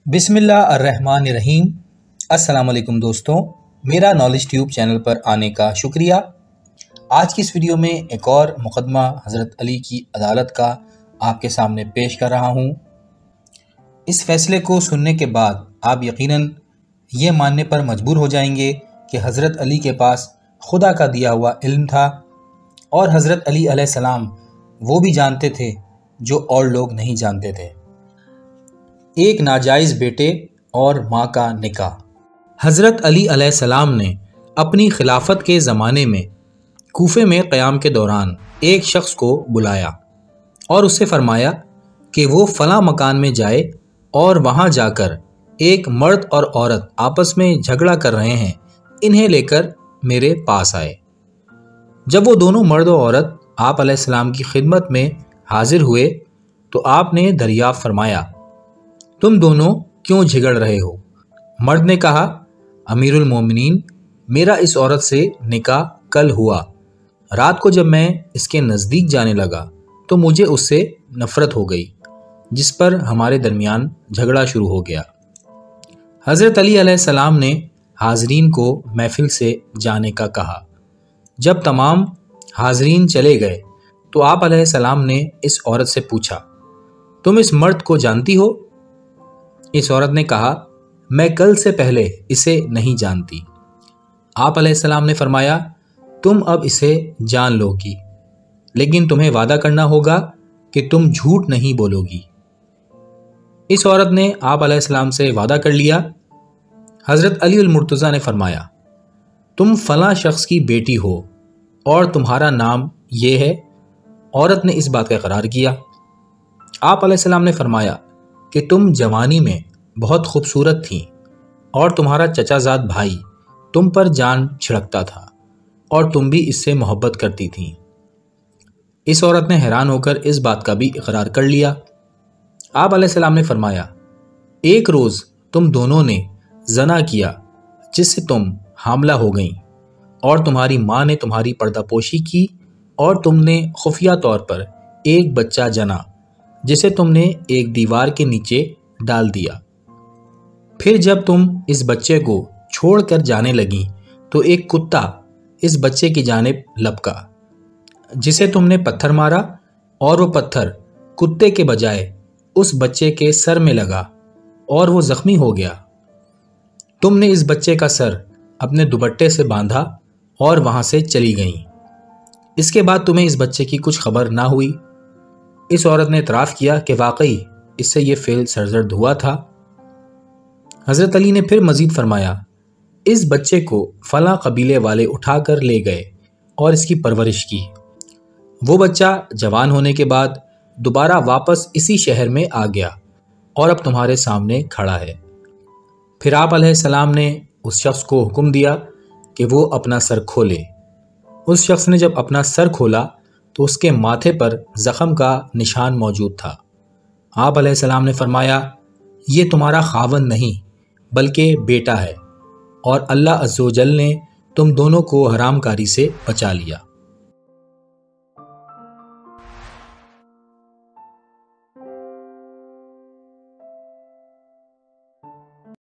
بسم اللہ الرحمن الرحیم۔ السلام علیکم دوستوں، میرا نالج ٹیوب چینل پر آنے کا شکریہ۔ آج کی اس ویڈیو میں ایک اور مقدمہ حضرت علی کی عدالت کا آپ کے سامنے پیش کر رہا ہوں۔ اس فیصلے کو سننے کے بعد آپ یقیناً یہ ماننے پر مجبور ہو جائیں گے کہ حضرت علی کے پاس خدا کا دیا ہوا علم تھا، اور حضرت علی علیہ السلام وہ بھی جانتے تھے جو اور لوگ نہیں جانتے تھے۔ ایک ناجائز بیٹے اور ماں کا نکاح۔ حضرت علی علیہ السلام نے اپنی خلافت کے زمانے میں کوفے میں قیام کے دوران ایک شخص کو بلایا اور اس سے فرمایا کہ وہ فلاں مکان میں جائے اور وہاں جا کر ایک مرد اور عورت آپس میں جھگڑا کر رہے ہیں، انہیں لے کر میرے پاس آئے۔ جب وہ دونوں مرد و عورت آپ علیہ السلام کی خدمت میں حاضر ہوئے تو آپ نے دریافت فرمایا، تم دونوں کیوں جھگڑ رہے ہو؟ مرد نے کہا، امیر المومنین، میرا اس عورت سے نکاح کل ہوا۔ رات کو جب میں اس کے نزدیک جانے لگا تو مجھے اس سے نفرت ہو گئی، جس پر ہمارے درمیان جھگڑا شروع ہو گیا۔ حضرت علی علیہ السلام نے حاضرین کو محفل سے جانے کا کہا۔ جب تمام حاضرین چلے گئے تو آپ علیہ السلام نے اس عورت سے پوچھا، تم اس مرد کو جانتی ہو؟ اس عورت نے کہا، میں کل سے پہلے اسے نہیں جانتی۔ آپ علیہ السلام نے فرمایا، تم اب اسے جان لو گی، لیکن تمہیں وعدہ کرنا ہوگا کہ تم جھوٹ نہیں بولو گی۔ اس عورت نے آپ علیہ السلام سے وعدہ کر لیا۔ حضرت علی المرتضیٰ نے فرمایا، تم فلاں شخص کی بیٹی ہو اور تمہارا نام یہ ہے؟ عورت نے اس بات کا اقرار کیا۔ آپ علیہ السلام نے فرمایا کہ تم جوانی میں بہت خوبصورت تھیں اور تمہارا چچا زاد بھائی تم پر جان چھڑکتا تھا اور تم بھی اس سے محبت کرتی تھیں۔ اس عورت نے حیران ہو کر اس بات کا بھی اقرار کر لیا۔ آپ علیہ السلام نے فرمایا، ایک روز تم دونوں نے زنا کیا جس سے تم حاملہ ہو گئیں، اور تمہاری ماں نے تمہاری پردہ پوشی کی اور تم نے خفیہ طور پر ایک بچہ جنا جسے تم نے ایک دیوار کے نیچے ڈال دیا۔ پھر جب تم اس بچے کو چھوڑ کر جانے لگیں تو ایک کتا اس بچے کی جانب لپکا، جسے تم نے پتھر مارا اور وہ پتھر کتے کے بجائے اس بچے کے سر میں لگا اور وہ زخمی ہو گیا۔ تم نے اس بچے کا سر اپنے دوپٹے سے باندھا اور وہاں سے چلی گئیں۔ اس کے بعد تمہیں اس بچے کی کچھ خبر نہ ہوئی۔ اس عورت نے اعتراف کیا کہ واقعی اس سے یہ فعل سرزد ہوا تھا۔ حضرت علی نے پھر مزید فرمایا، اس بچے کو فلاں قبیلے والے اٹھا کر لے گئے اور اس کی پرورش کی۔ وہ بچہ جوان ہونے کے بعد دوبارہ واپس اسی شہر میں آ گیا اور اب تمہارے سامنے کھڑا ہے۔ پھر آپ علیہ السلام نے اس شخص کو حکم دیا کہ وہ اپنا سر کھولے۔ اس شخص نے جب اپنا سر کھولا تو اس کے ماتھے پر زخم کا نشان موجود تھا۔ آپ علیہ السلام نے فرمایا، یہ تمہارا خاوند نہیں بلکہ بیٹا ہے، اور اللہ عز و جل نے تم دونوں کو حرام کاری سے بچا لیا۔